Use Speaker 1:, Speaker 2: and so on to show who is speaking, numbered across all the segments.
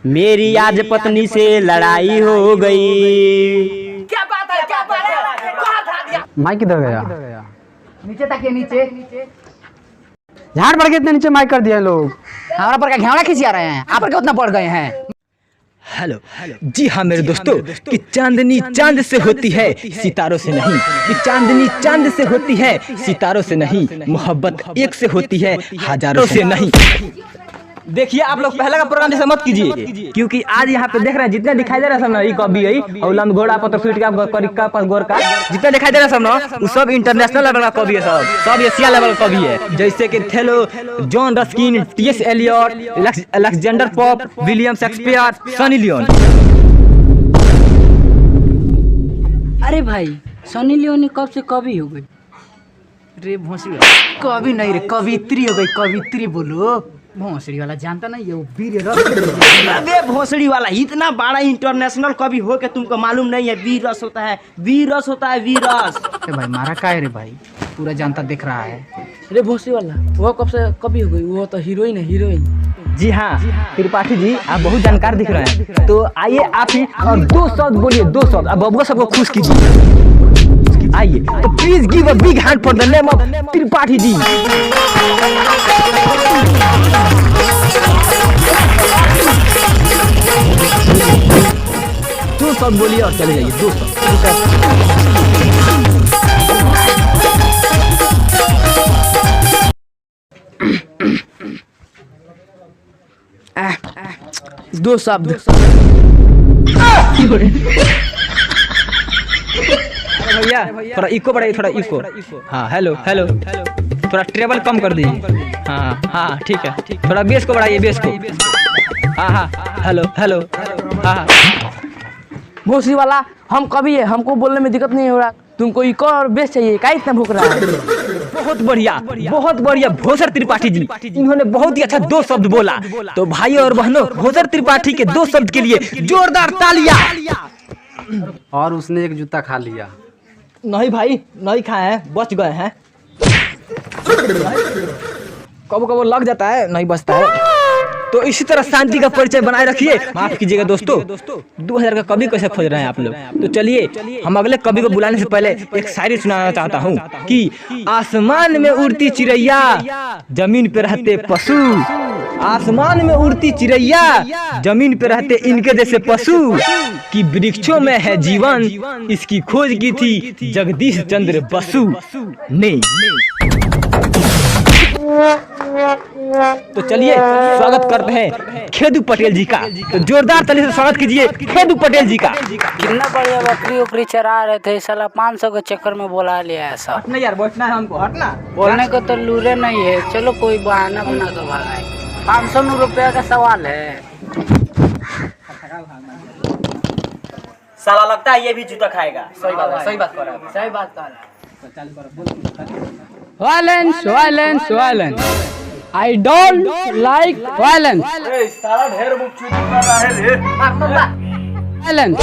Speaker 1: मेरी आज पत्नी से लड़ाई हो गई।
Speaker 2: क्या बात है, क्या बात है, कहाँ था दिया?
Speaker 3: माइक किधर गया?
Speaker 2: नीचे तक नीचे
Speaker 3: झाड़ पड़ के इतने नीचे माइक कर दिया लोग।
Speaker 2: हमारा पर का घेवड़ा खिंचिया रहे हैं, आप पर कितना पड़ गए हैं।
Speaker 1: हेलो, जी हाँ मेरे दोस्तों, कि चांदनी चांद से होती है सितारों से नहीं, कि चांदनी चांद से होती है सितारों से नहीं, मोहब्बत एक से होती है हजारों से नहीं। देखिए आप लोग पहले का प्रोग्राम जैसे मत कीजिए, क्योंकि आज यहाँ पे देख रहे हैं जितने दिखाई दे रहा है सब ना, ये कभी यही औलंद घोड़ा पत्थर फीट का करिका पर गोर का जितना दिखाई दे रहा है सब ना, वो सब इंटरनेशनल लेवल का कवि है, सब एशिया लेवल का कवि है। जैसे कि थेलो, John Ruskin, T S. Eliot, Alexander Pope, William Shakespeare, Sunny Leone.
Speaker 2: अरे भाई सनी लियोनी कब से कवि हो गई? रे भोंसड़ी कवि नहीं रे, कवित्री हो गई, कवित्री बोलो। भोंसड़ी वाला जानता नहीं है, वो वीर रस।
Speaker 1: अबे भोसड़ी वाला इतना बड़ा इंटरनेशनल कवि हो के तुमको मालूम नहीं है, वीर रस होता है, वीर रस होता है, वीर रस।
Speaker 2: अरे भाई मारा का है रे भाई, पूरा जानता दिख रहा है। रे भोंसड़ी वाला वो कब से कवि हो गई? वो तो हीरोइन है, हीरोइन।
Speaker 1: जी हाँ त्रिपाठी जी, आप बहुत जानकार दिख रहे हैं, तो आइए आप ही और दो शब्द बोलिए, दो शब्द, अब बबुआ सबको खुश कीजिए। आइए तो please give a big hand for the name of Tripathi ji. दो शब्द बोलिए और चले जाइए, दो
Speaker 2: दो शब्द।
Speaker 1: भैया थोड़ा इको बढ़ाइए, थोड़ा इको। हाँ हेलो हेलो, थोड़ा ट्रेबल कम कर दीजिए। हाँ हाँ ठीक है, थोड़ा बेस को बढ़ाइए, बेस को। हाँ हाँ हेलो हेलो। हाँ
Speaker 2: भोसड़ी वाला हम कवि है, हमको बोलने में दिक्कत नहीं हो रहा, तुमको इको और बेस चाहिए, क्या इतना भूख रहा है?
Speaker 1: बहुत बढ़िया, बहुत बढ़िया भोसर त्रिपाठी जी, इन्होंने बहुत ही अच्छा दो शब्द बोला। तो भाई और बहनों, भोसर त्रिपाठी के दो शब्द के लिए जोरदार तालियां।
Speaker 3: और उसने एक जूता खा लिया।
Speaker 1: नहीं भाई नहीं खाए हैं, बच गए हैं। कबो कबो लग जाता है, नहीं बचता है। तो इसी तरह शांति का परिचय बनाए रखिए। माफ कीजिएगा दोस्तों, 2000 का कवि कैसे खोज रहे हैं आप लोग। तो चलिए हम अगले कवि को बुलाने से पहले एक शायरी सुनाना चाहता हूँ कि आसमान में उड़ती चिड़ैया, जमीन पे रहते पशु, आसमान में उड़ती चिड़ैया, जमीन पे रहते इनके जैसे पशु, कि वृक्षों में है जीवन, इसकी खोज की थी जगदीश चंद्र बसु ने। तो चलिए स्वागत करते हैं खेदू पटेल जी का। तो जोरदार ताली से स्वागत कीजिए खेदू पटेल जी का।
Speaker 4: कितना बढ़िया बकरी उकरी चरा रहे थे, साला 500 के चक्कर में बोला लिया है सब।
Speaker 1: हटना यार, बैठना है हमको, हटना।
Speaker 4: बोलने को तो लूरे नहीं है, चलो कोई बहाना बना दो भाई। 500 रुपया का सवाल है।
Speaker 1: साला लगता है ये भी जूता खाएगा। सही बात है, सही बात कर रहा है,
Speaker 4: सही बात कर रहा है।
Speaker 2: Violence violence violence, I don't like violence.
Speaker 1: साला ढेर मुख चूती कर रहा है रे।
Speaker 2: वायलेंस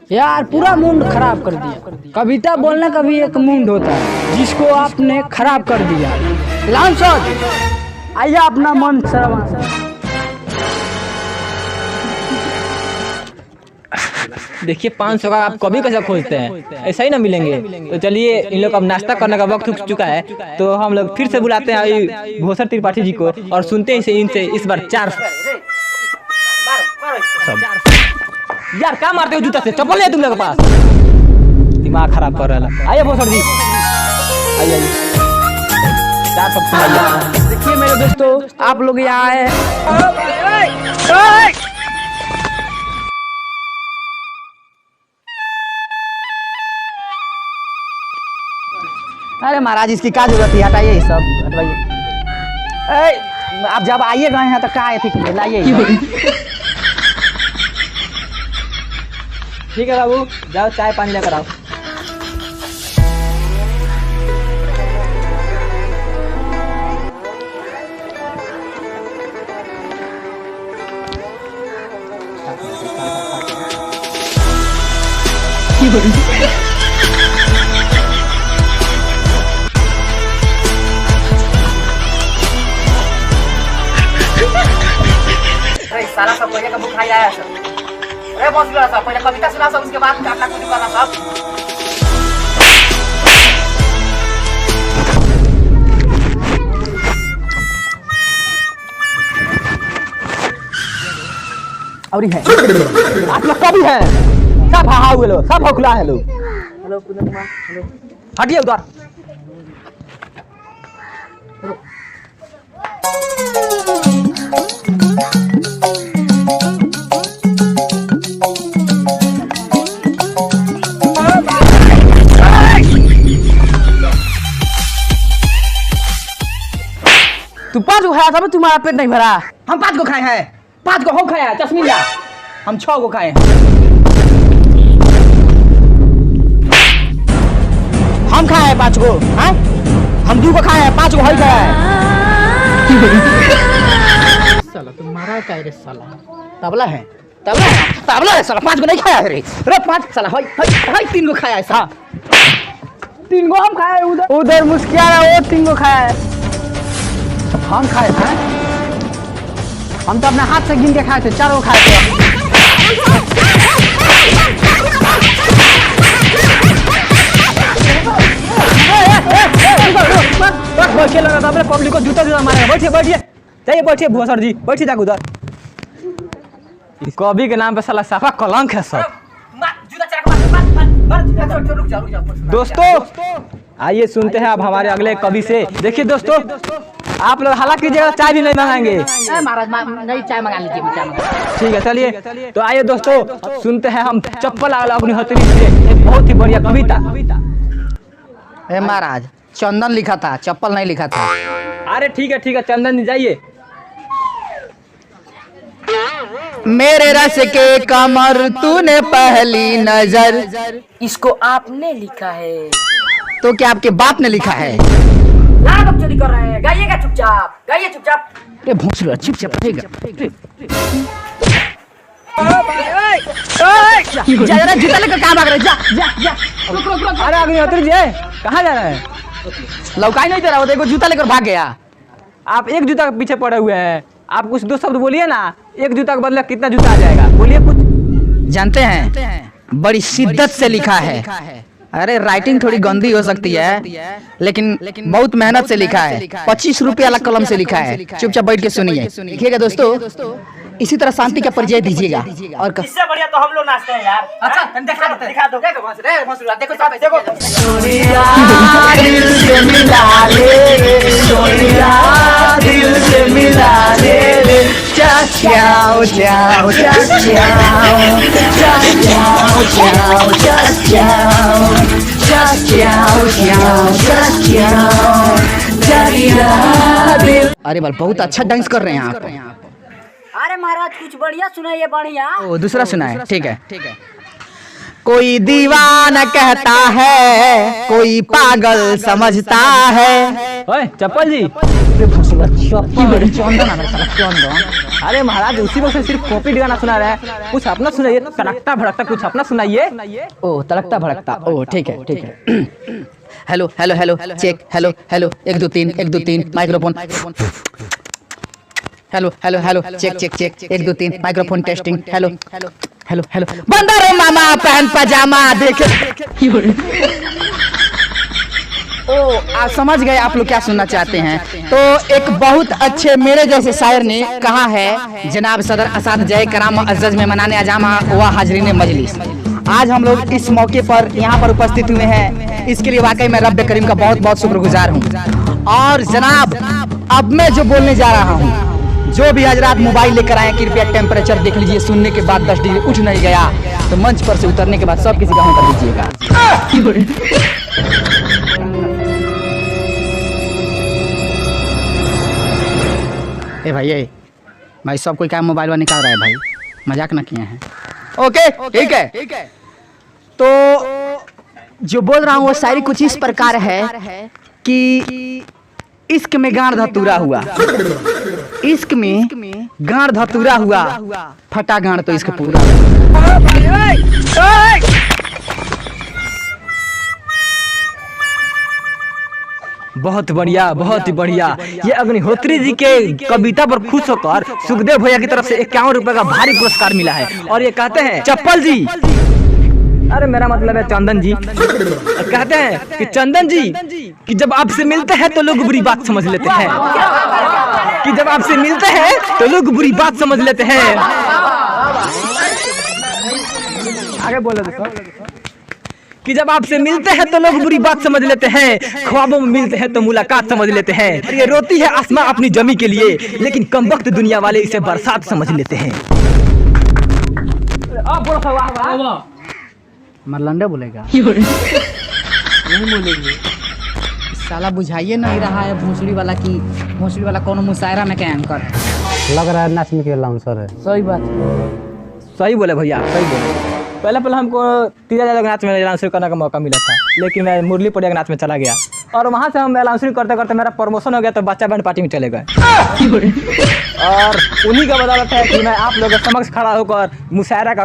Speaker 2: यार, पूरा मूड खराब कर दिया। कविता बोलने का भी एक मूड होता है, जिसको आपने खराब कर दिया। लांसोट आइए अपना मन शर्मा।
Speaker 1: देखिए 500 का आप कभी कैसे खोजते हैं, ऐसा ही ना मिलेंगे। तो चलिए इन लोग अब नाश्ता करने का वक्त हो चुका है, तो हम लोग फिर से बुलाते हैं भोसर त्रिपाठी जी को और सुनते हैं इनसे इस बार 4 यार क्या मारते हो जूता से, चप्पल नहीं है तुम लोग के पास, दिमाग खराब कर रहा है। आइए भोसर जी, आइए आइए, 4 शब्द सुनाइए।
Speaker 2: देखिए मेरे दोस्तों, आप लोग यहाँ आए। अरे महाराज इसकी क्या जरूरत है, हटाइए ये सब, हटवाइए। आप जब आइए गए हैं तो क्या आए थे, लाइए।
Speaker 1: ठीक है बाबू, जाओ चाय पानी लेकर आओ।
Speaker 2: का बुक खाई आया सब। अरे बॉस लो सब, पहले कविता सुना सब, उसके बाद अपना कुछ करना सब।
Speaker 1: और है आप लोग कभी है सब हाहा हुए लो, सब हौखला है लो।
Speaker 2: Hello Kundan Kumar, hello.
Speaker 1: हटिए उधर।
Speaker 3: तू 5 को खाया था, तुम्हारा पेट नहीं भरा।
Speaker 1: हम 5 को खाए हैं, 5 को हम खाया है, चश्मिला हम 6 को खाए हैं।
Speaker 3: हम खाए हैं 5 को, हाँ? हम 2 को खाए हैं, 5 को हई खाया है।
Speaker 2: साला तुम्हारा क्या रे साला?
Speaker 3: तबला है, तबला है साला। 5 को नहीं खाया है रे। अरे 5 साला हई 3 को खाया है साला। 3 को हम खाए हैं, उधर मुस्किया है, वो 3 को खाया है। हम खाए हैं, हम तो अपने हाथ से गिन के खाए थे, 4 को खाए थे।
Speaker 1: पब्लिक को जूता जूता मारेगा। बैठिए बैठिए, जाइए बैठिए भुआ सर जी, बैठिए जाके उधर। कवि के नाम पे साला साफा कलंक है सब। दोस्तों आइए सुनते हैं अब हमारे अगले कवि से। देखिए दोस्तों, आप लोग हालांकि कीजिएगा, चाय भी नहीं मंगाएंगे।
Speaker 2: महाराज नहीं, चाय मंगा लीजिए, चाय मंगा।
Speaker 1: ठीक है चलिए। तो आइए दोस्तों सुनते हैं हम चप्पल अग्निहोत्री से एक बहुत ही बढ़िया कविता।
Speaker 3: ए महाराज, चंदन लिखा था, चप्पल नहीं लिखा था।
Speaker 1: अरे ठीक है चंदन जी जाइए।
Speaker 3: मेरे रस के कमर तूने पहली नजर।
Speaker 4: इसको आपने लिखा है।
Speaker 3: तो क्या आपके बाप ने लिखा है?
Speaker 4: चोरी कर रहे हैं, गाइएगा चुपचाप, गाइए चुपचाप।
Speaker 3: अरे भोंसले चुपचाप रहेगा। जा जूता लेकर कहाँ भाग रहे? जा।
Speaker 1: अरे अग्निहोत्री जी कहाँ जा रहे हैं?
Speaker 3: लौकाई नहीं दे रहा, वो देखो जूता लेकर भाग गया।
Speaker 1: आप एक जूता के पीछे पड़े हुए हैं। आप कुछ 2 शब्द बोलिए ना, एक जूता के बदले कितना जूता आ जाएगा, बोलिए कुछ।
Speaker 3: जानते हैं, बड़ी शिद्दत से लिखा है। अरे राइटिंग थोड़ी गंदी हो सकती है, लेकिन बहुत मेहनत से लिखा है। 25 रुपये वाला कलम से लिखा है। चुपचाप बैठ के सुनिए। देखिएगा दोस्तों, इसी तरह शांति का परिचय दीजिएगा। और
Speaker 4: इससे बढ़िया तो हम लोग नाचते हैं यार।
Speaker 2: अच्छा दिखा दो,
Speaker 4: दिखा दो।
Speaker 2: देखो भोंसले, देखो सब, देखो।
Speaker 3: सोनिया दिल से मिला ले, सोनिया दिल से मिला ले। चाओ चाओ चाओ अरे बाल बहुत अच्छा डांस कर रहे हैं आप।
Speaker 4: अरे महाराज कुछ बढ़िया सुनाइए, बढ़िया।
Speaker 3: ओ दूसरा सुना है, ठीक है। कोई दीवाना कहता है, कोई पागल समझता है।
Speaker 1: ओए चप्पल जी, अरे महाराज उसी वक्त से सिर्फ कॉपी गाना सुना रहा है, कुछ अपना सुनाइए। तड़कता भड़कता कुछ अपना सुनाइए।
Speaker 3: ओ तड़कता भड़कता, ओ ठीक है। Hello hello hello check, hello 1 2 3 1 2 3 microphone. Hello check 1 2 3 microphone testing. Hello बंदा रे मामा पहन पजामा देखे। ओ आप समझ गए आप लोग क्या सुनना चाहते हैं। तो एक बहुत अच्छे मेरे जैसे शायर ने कहा है, जनाब सदर असाद जय कराम अज़्ज़ज़ में मनाने अजामा व हाजरीन मजलिस। आज हम लोग इस मौके पर यहाँ पर उपस्थित हुए हैं, इसके लिए वाकई मैं रब्बे करीम का बहुत बहुत शुक्रगुजार हूँ। और जनाब अब मैं जो बोलने जा रहा हूँ, जो भी हजरात मोबाइल लेकर आए कृपया टेम्परेचर देख लीजिए। सुनने के बाद 10 डिग्री उठ नहीं गया तो मंच पर से उतरने के बाद सब किसी का हों कर दीजिएगा। ए भाई सब कोई क्या मोबाइल में निकाल रहा है भाई, मजाक ना किए हैं। ओके ठीक है। तो जो बोल रहा हूँ वो शायरी कुछ इस प्रकार है कि इश्क में गांड धतूरा हुआ, इश्क में गांड धतूरा हुआ, फटा गांड तो इश्क पूरा।
Speaker 1: बहुत बढ़िया, बहुत ही बढ़िया। ये अग्निहोत्री जी के कविता पर खुश होकर सुखदेव भैया की तरफ से 51 रुपए का भारी पुरस्कार मिला है। और ये कहते हैं चप्पल जी, अरे मेरा मतलब है चंदन जी, कहते हैं कि चंदन जी कि जब आपसे मिलते हैं तो लोग बुरी बात समझ लेते हैं, कि जब आपसे मिलते हैं तो लोग बुरी बात समझ लेते हैं। आगे बोलो दोस्तों। कि जब आपसे मिलते हैं तो लोग बुरी बात समझ लेते हैं, ख्वाबों में मिलते हैं तो मुलाकात समझ लेते हैं। ये रोती है आसमां अपनी जमी के लिए, लेकिन कमबख्त दुनिया वाले इसे बरसात समझ लेते हैं।
Speaker 2: मरलंडे बोलेगा
Speaker 3: नहीं बोलेंगे। साला बुझाइए नहीं रहा है भोसड़ी वाला की भोसड़ी वाला कौन मुशायरा में क्या एंकर
Speaker 5: लग रहा है नाच में के लाउंसर है।
Speaker 3: सही बात।
Speaker 1: सही बोले भैया, सही बोले। पहले हमको तीजा जादव के नाच में अनाउंसर करने का मौका मिला था, लेकिन मैं मुरली पड़िया के नाच में चला गया और वहाँ से हम अनाउंसरिंग करते करते मेरा प्रमोशन हो गया तो बच्चा बैंड पार्टी में चले गए। और उन्हीं का बदौलत है कि मैं आप लोगों के समक्ष खड़ा होकर मुशायरा का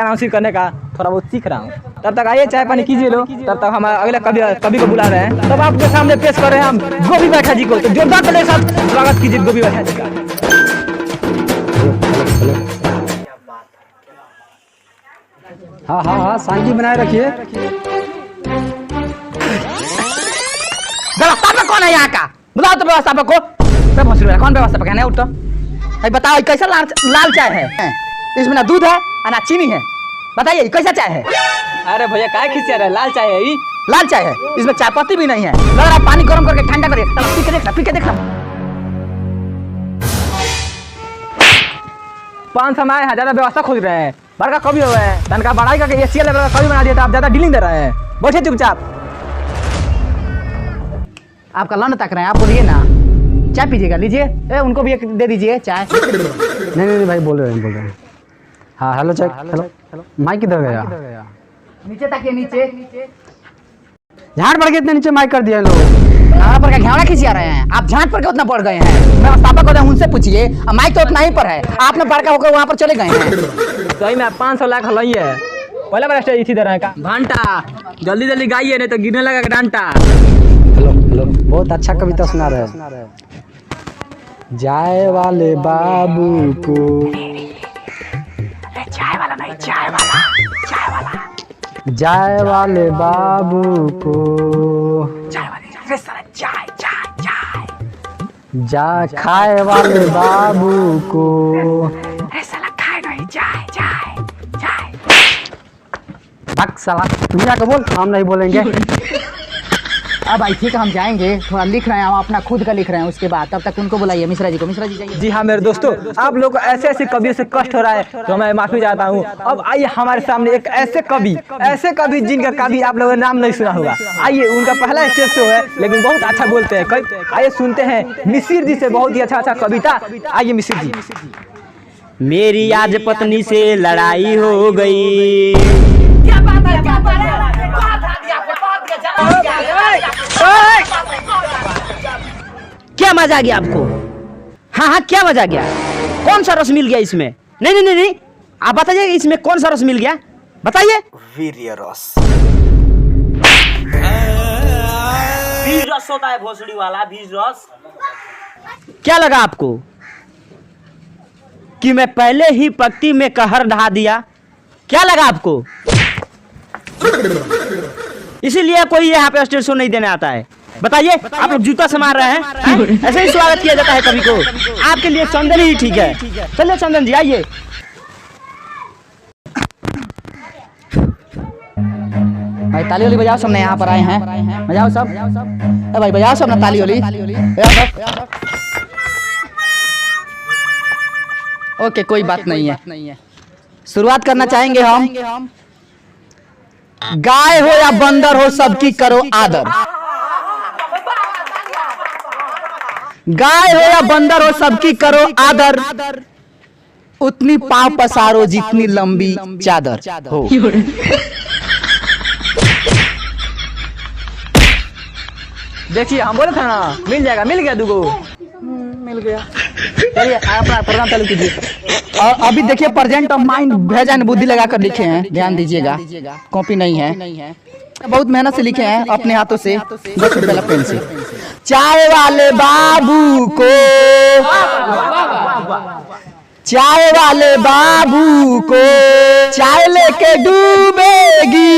Speaker 1: अनाउंसिंग करने का थोड़ा बहुत सीख रहा हूँ। तब तक आइए चाय पानी कीजिए लो, तब तक हम अगले कवि को बुला रहे हैं। तब आपके सामने पेश कर रहे हैं हम गोपी बैठा जी को। तो जोरदार ताली के साथ स्वागत कीजिए गोपी बैठा जी का।
Speaker 5: हाँ हाँ हाँ, शांति बनाए रखिए।
Speaker 3: व्यवस्थापक कौन है यहाँ का? बताओ तो व्यवस्थापक को। कौन व्यवस्थापक है? उठ तो भाई बताओ, कैसा लाल चाय है? इसमें ना दूध है ना चीनी है, बताइए कैसा चाय है?
Speaker 1: अरे भैया काय खींचा रहे, लाल चाय है।
Speaker 3: लाल चाय है, इसमें चाय पत्ती भी नहीं है। लग रहा है पानी गर्म करके ठंडा करिए। पी के देखना।
Speaker 1: 500 में आए हैं, ज्यादा व्यवस्था खोज रहे हैं। बड़का कवि हो गए, तनका बढ़ाई करके एशिया लेवल का कवि बना दिया था, आप ज्यादा डीलिंग दे रहे हैं। बैठे चुपचाप।
Speaker 3: आपका लन तक रहे हैं, आप बोलिए ना। चाय पीजिएगा, लीजिए। उनको भी एक दे दीजिए चाय।
Speaker 5: नहीं भाई, बोल रहे हैं। हाँ हेलो चेक, हेलो। माइक किधर गया?
Speaker 3: नीचे ताकिए, नीचे।
Speaker 5: झाड़ पड़ के इतने नीचे माइक कर दिया लोग।
Speaker 3: यहाँ पर घेवड़ा खींचा रहे हैं आप, झाट पर के उतना पड़ गए हैं। व्यवस्थापक होते हैं, उनसे पूछिए। माइक तो उतना ही पर है, आपने बड़का होकर वहाँ पर चले गए हैं।
Speaker 1: सही में 500 लाख हलाई है। पहले बार स्टेज इसी तरह का घंटा जल्दी जल्दी गाइए, नहीं तो गिरने लगा डंटा।
Speaker 5: हेलो, बहुत अच्छा कविता सुना रहे हैं। जाए वाले बाबू को,
Speaker 3: चाय वाला नहीं, चाय वाला।
Speaker 5: जाए वाले बाबू को,
Speaker 3: चाय वाले चाय।
Speaker 5: जा खाए वाले बाबू को,
Speaker 3: ऐसा खाए नहीं, चाय।
Speaker 5: भक साला, तुम क्या बोल, हम नहीं बोलेंगे।
Speaker 3: अब आई ठीक, हम जाएंगे। थोड़ा लिख रहे हैं, हम अपना खुद का लिख रहे हैं। उसके बाद तब तक उनको बुलाइए, मिश्रा जी को। मिश्रा जी जाइए।
Speaker 1: जी हाँ मेरे दोस्तों, आप लोग को ऐसे कवियों से कष्ट हो रहा है तो मैं माफी चाहता हूँ। अब आइए हमारे सामने एक ऐसे कवि जिनका कभी आप लोगों ने नाम नहीं सुना होगा। आइए, उनका पहला स्टेज शो है, लेकिन बहुत अच्छा बोलते हैं। आइए सुनते हैं मिसिर जी से बहुत ही अच्छा कविता। आइए मिसिर जी।
Speaker 6: मेरी आज पत्नी से लड़ाई हो गई। क्या मजा आ गया आपको? हाँ, क्या मजा आ गया? कौन सा रस मिल गया इसमें? नहीं, आप बताइए इसमें कौन सा रस मिल गया, बताइए।
Speaker 7: वीर्य रस।
Speaker 6: बीज रस होता है भोसड़ी वाला, बीज रस। क्या लगा आपको कि मैं पहले ही पक्ति में कहर ढा दिया? क्या लगा आपको? इसीलिए कोई यहाँ पे स्टेज शो नहीं देने आता है। बताइए, आप लोग जूता समार रहे हैं? ऐसे ही स्वागत किया जाता है कभी को? आपके लिए चंदन ही ठीक है। चलिए चंदन जी, आइए।
Speaker 3: भाई ताली वाली बजाओ, सब ने यहाँ पर आए हैं। बजाओ सब। भाई बजाओ सब ना, ताली वाली। ओके, कोई बात नहीं है। शुरुआत करना चाहेंगे हम। गाय हो या बंदर हो, सबकी करो आदर। गाय हो या बंदर हो, सबकी करो आदर। उतनी पांव पसारो जितनी लंबी चादर हो।
Speaker 1: देखिए, हम बोले थे ना मिल जाएगा, मिल गया दुगो।
Speaker 3: मिल गया। चलिए अपना प्रोग्राम चालू कीजिए। और अभी देखिए, प्रेजेंट ऑफ माइंड भेजा ने बुद्धि लगाकर लिखे हैं, ध्यान दीजिएगा। कॉपी नहीं है। बहुत मेहनत से लिखे हैं अपने हाथों से 10 रुपए वाला पेन से। चाय वाले बाबू को, चाय वाले बाबू को चाय लेके डूबेगी,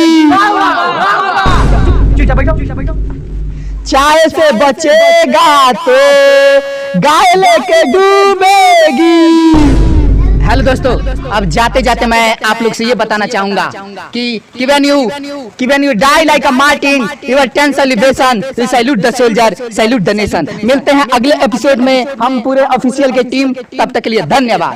Speaker 3: चाय से बचेगा तो गाय लेके डूबेगी। हेलो दोस्तों, अब जाते जाते मैं आप लोग से ये बताना चाहूंगा कि when you die like a martyr, your 10 celebration, you salute the soldier, salute the nation। मिलते हैं अगले एपिसोड में हम पूरे ऑफिशियल के टीम, तब तक के लिए धन्यवाद।